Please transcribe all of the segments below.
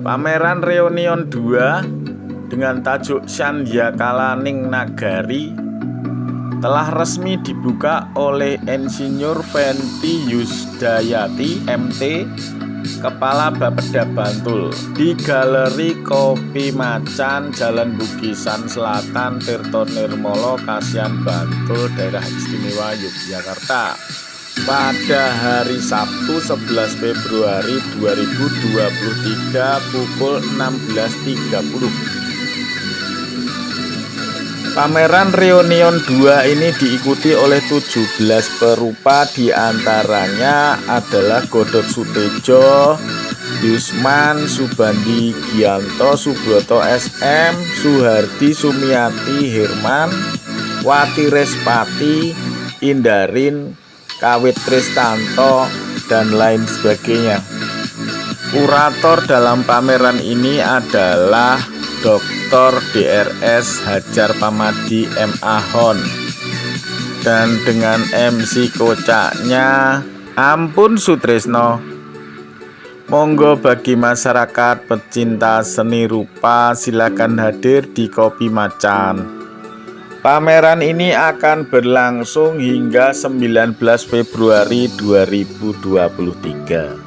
Pameran Reunion 2 dengan tajuk Sandyakala Ning Nagari telah resmi dibuka oleh Insinyur Fenty Yusdayati MT, Kepala Bapeda Bantul, di Galeri Kopi Macan, Jalan Bukisan Selatan, Tirto Nirmolo, Kasihan, Bantul, Daerah Istimewa Yogyakarta, pada hari Sabtu 11 Februari 2023 pukul 16.30. Pameran Reunion 2 ini diikuti oleh 17 perupa, diantaranya adalah Godot Sutejo, Yusman, Subandi Gianto, Subroto SM, Suhardi Sumiati Herman, Wati Respati, Indarin, Kawit Tristanto, dan lain sebagainya. Kurator dalam pameran ini adalah Dr. DRS Hajar Pamadi MA Hon, dan dengan MC kocaknya Ampun Sutrisno. Monggo bagi masyarakat pecinta seni rupa silakan hadir di Kopi Macan. Pameran ini akan berlangsung hingga 19 Februari 2023.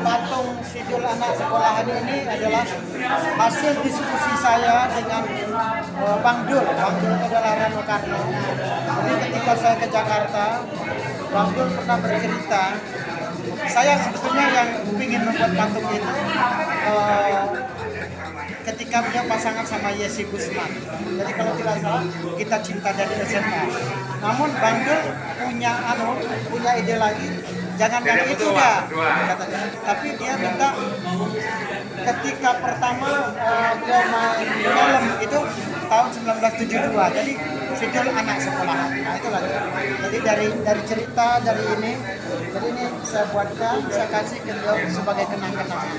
Patung Sidul anak sekolahan ini adalah hasil diskusi saya dengan Bang Dul. Bang Dul adalah Rano Karno. Jadi ketika saya ke Jakarta, Bang Dul pernah bercerita, saya sebetulnya yang ingin membuat patung itu ketika dia pasangan sama Yesi Gusman. Jadi kalau tidak salah, Kita Cinta dari SMA. Namun Bang Dul punya ide lagi, jangan yang itu dah katanya. Tapi dia minta ketika pertama dia main film itu tahun 1972. Jadi Sidul anak sekolahan. Nah itu lagi. Jadi dari cerita dari ini, jadi ini saya buatkan, saya kasih ke dia sebagai kenang-kenangan.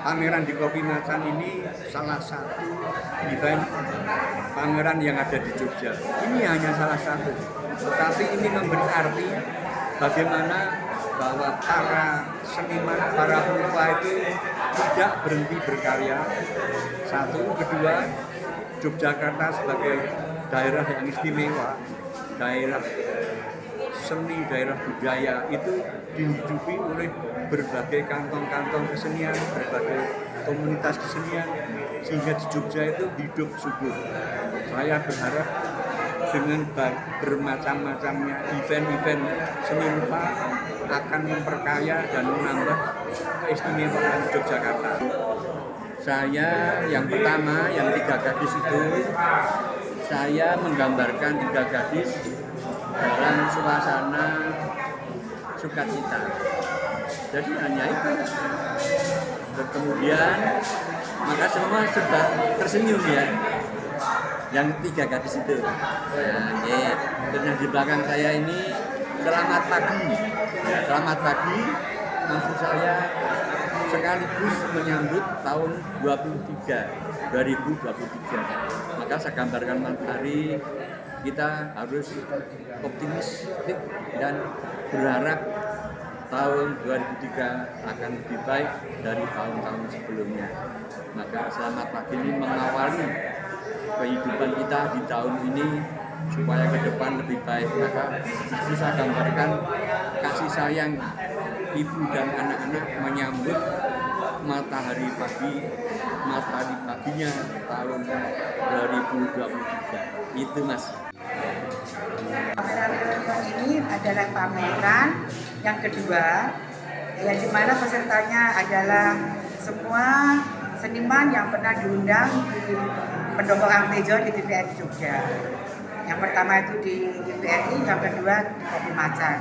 Pameran di Kopi Macan ini salah satu event pameran yang ada di Jogja. Ini hanya salah satu, tetapi ini memberi arti bagaimana bahwa para seniman, para perupa itu tidak berhenti berkarya. Satu, kedua, Yogyakarta sebagai daerah yang istimewa, daerah seni, daerah budaya itu dihidupi oleh berbagai kantong-kantong kesenian, berbagai komunitas kesenian, sehingga di Jogja itu hidup subur. Saya berharap dengan bermacam-macamnya event-event seni rupa akan memperkaya dan menambah keistimewaan Yogyakarta. Saya yang pertama, yang 3 gadis itu, saya menggambarkan 3 gadis dalam suasana sukacita. Jadi hanya itu. Dan kemudian maka semua sudah tersenyum ya. Yang 3 gadis itu. Dan yang di belakang saya ini selamat pagi. Ya, selamat pagi. Maksud saya sekaligus menyambut tahun 2023. Maka saya gambarkan matahari. Kita harus optimis dan berharap tahun 2003 akan lebih baik dari tahun-tahun sebelumnya. Maka selamat pagi ini mengawali kehidupan kita di tahun ini supaya ke depan lebih baik. Maka bisa gambarkan kasih sayang ibu dan anak-anak menyambut matahari paginya tahun 2023. Itu Mas. Pameran reunion ini adalah pameran yang kedua, ya di mana pesertanya adalah semua seniman yang pernah diundang di Pendopo Kang Tejo di TVRI Jogja. Yang pertama itu di TVRI, yang kedua di Kopi Macan.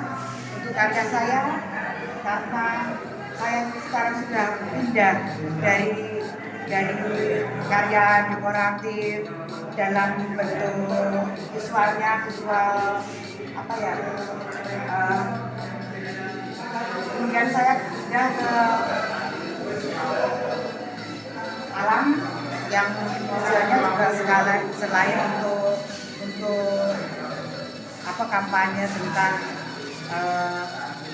Untuk karya saya, karena saya sekarang sudah pindah dari karya dekoratif dalam bentuk visualnya, visual apa ya, kemudian saya pindah ke alam yang tujuannya juga selain untuk apa kampanye tentang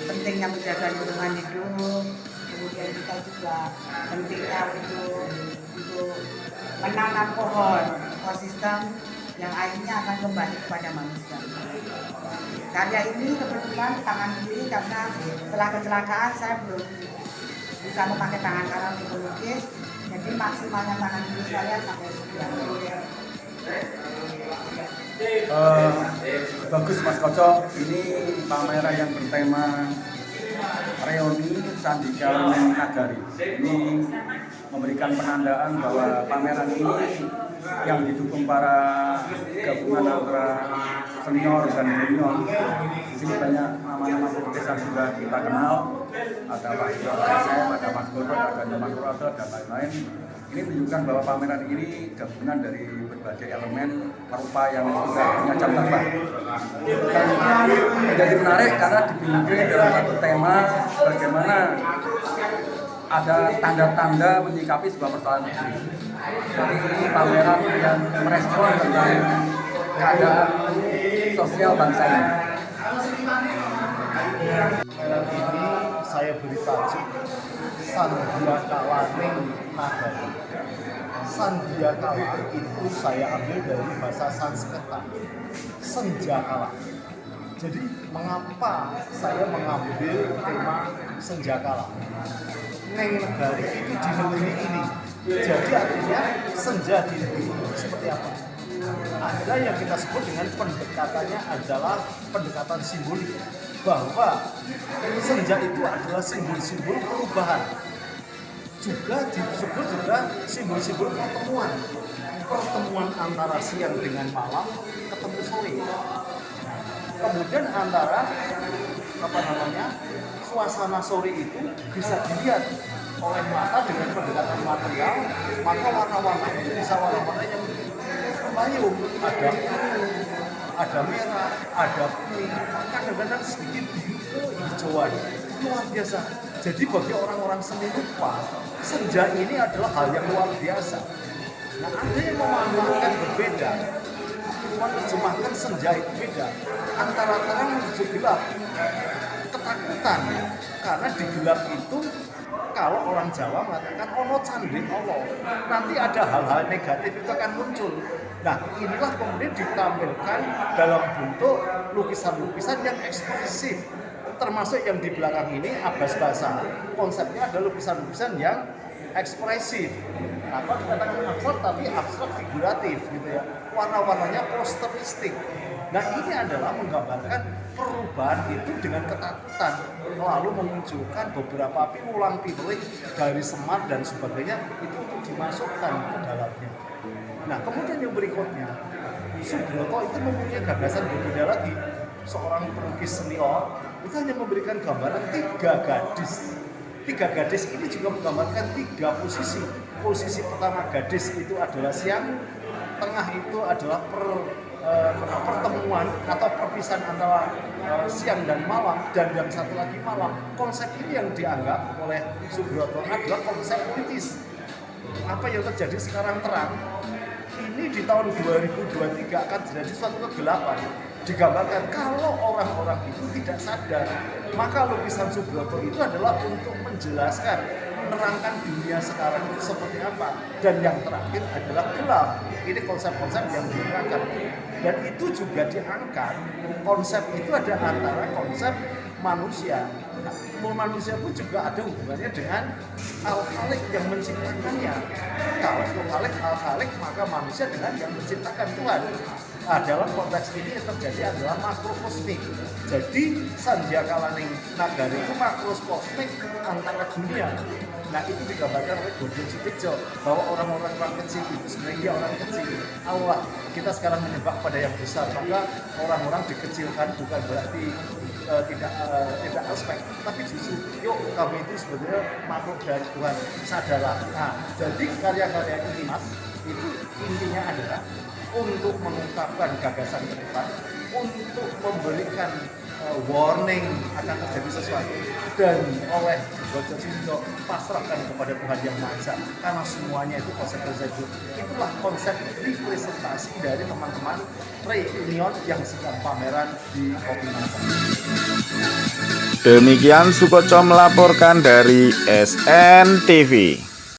pentingnya menjaga lingkungan hidup, kemudian kita juga pentingnya untuk menanam pohon ekosistem yang akhirnya akan kembali kepada manusia. Karya ini kebetulan tangan kiri karena setelah kecelakaan saya belum bisa memakai tangan kanan untuk melukis, jadi maksimalnya tangan kiri saya sampai sekian. Bagus Mas Koco, ini pameran yang bertema reuni Sandika Nagari. Ini memberikan penandaan bahwa pameran ini yang didukung para gabungan antara senior dan junior. Di sini banyak nama-nama pelukis yang sudah kita kenal, ada Pak Ido, ada Mas Godot, ada Nyoman Suroto, dan lain-lain. Ini menunjukkan bahwa pameran ini gabungan dari berbagai elemen rupa yang sudah punya jam terbang. Dan menjadi menarik karena dibimbing dalam satu tema bagaimana ada tanda-tanda menyikapi sebuah persoalan negeri. Jadi ini pameran yang merespon tentang keadaan sosial bangsa ini. Pameran ini saya beri tajuk Sandiakalaning Nagari. Sandiakala itu saya ambil dari bahasa Sanskerta, senjakala. Jadi mengapa saya mengambil tema senjakala? Neng negari itu di negeri ini. Jadi artinya senja di negeri ini seperti apa? Ada yang kita sebut dengan pendekatannya adalah pendekatan simbolik, bahwa senja itu adalah simbol-simbol perubahan. Juga disebut juga simbol-simbol pertemuan antara siang dengan malam, ketemu sore. Kemudian antara suasana sore itu bisa dilihat oleh mata dengan pendekatan material, maka warna-warna itu bisa warna-warna yang berlayung, ada biru, ada merah, ada kuning, kadang-kadang sedikit biru hijauan, luar biasa. Jadi bagi orang-orang seni rupa, senja ini adalah hal yang luar biasa. Nah, ada yang memaknai berbeda, menerjemahkan senja itu beda, antara terang menuju gelap, ketakutan, karena di gelap itu kalau orang Jawa mengatakan ono candi Allah, nanti ada hal-hal negatif itu akan muncul. Nah, inilah kemudian ditampilkan dalam bentuk lukisan-lukisan yang ekspresif, termasuk yang di belakang ini Abbas Basa. Konsepnya adalah lukisan-lukisan yang ekspresif. Apa dikatakan abstrak, tapi abstrak figuratif gitu ya. Warna-warnanya posteristik. Nah, ini adalah menggambarkan perubahan itu dengan ketakutan, lalu memunculkan beberapa pilulang-piluling dari semat dan sebagainya itu untuk dimasukkan ke dalamnya. Nah, kemudian yang berikutnya, Subroto itu mempunyai gagasan berbeda lagi. Seorang pelukis senior itu hanya memberikan gambaran 3 gadis. 3 gadis ini juga menggambarkan 3 posisi. Posisi pertama gadis itu adalah siang, tengah itu adalah pertemuan atau perpisahan antara siang dan malam, dan yang satu lagi malam. Konsep ini yang dianggap oleh Subroto adalah konsep kritis. Apa yang terjadi sekarang terang, ini di tahun 2023 akan terjadi suatu kegelapan. Digambarkan kalau orang-orang itu tidak sadar, maka lukisan Subroto itu adalah untuk menjelaskan menerangkan dunia sekarang itu seperti apa. Dan yang terakhir adalah gelap. Ini konsep-konsep yang digunakan. Dan itu juga diangkat. Konsep itu ada antara konsep manusia. Nah, manusia pun juga ada hubungannya dengan Al-Khaliq yang menciptakannya. Kalau Al-Khaliq, Al-Khaliq, maka manusia dengan yang menciptakan Tuhan. Nah, dalam konteks ini yang terjadi adalah makrokosmik. Jadi Sanjakalaneng Nagari itu makrokosmik antara dunia. Nah, itu digambarkan oleh Godhong Sutedjo bahwa orang-orang kecil itu sebenarnya dia orang kecil. Allah, kita sekarang menyembah pada yang besar, maka orang-orang dikecilkan bukan berarti tidak aspek, tapi justru yuk kami itu sebetulnya makhluk dari Tuhan, sadarlah. Nah, jadi karya-karya ini Mas, itu intinya adalah untuk mengungkapkan gagasan ke depan, untuk memberikan warning akan terjadi sesuatu, dan oleh Godhong Sutedjo pasrahkan kepada Tuhan Yang Maha Esa, karena semuanya itu konsep-konsep itu. Itulah konsep representasi dari teman-teman reunion yang sedang pameran di Kopi Macan. Demikian Sukoco melaporkan dari SNTV.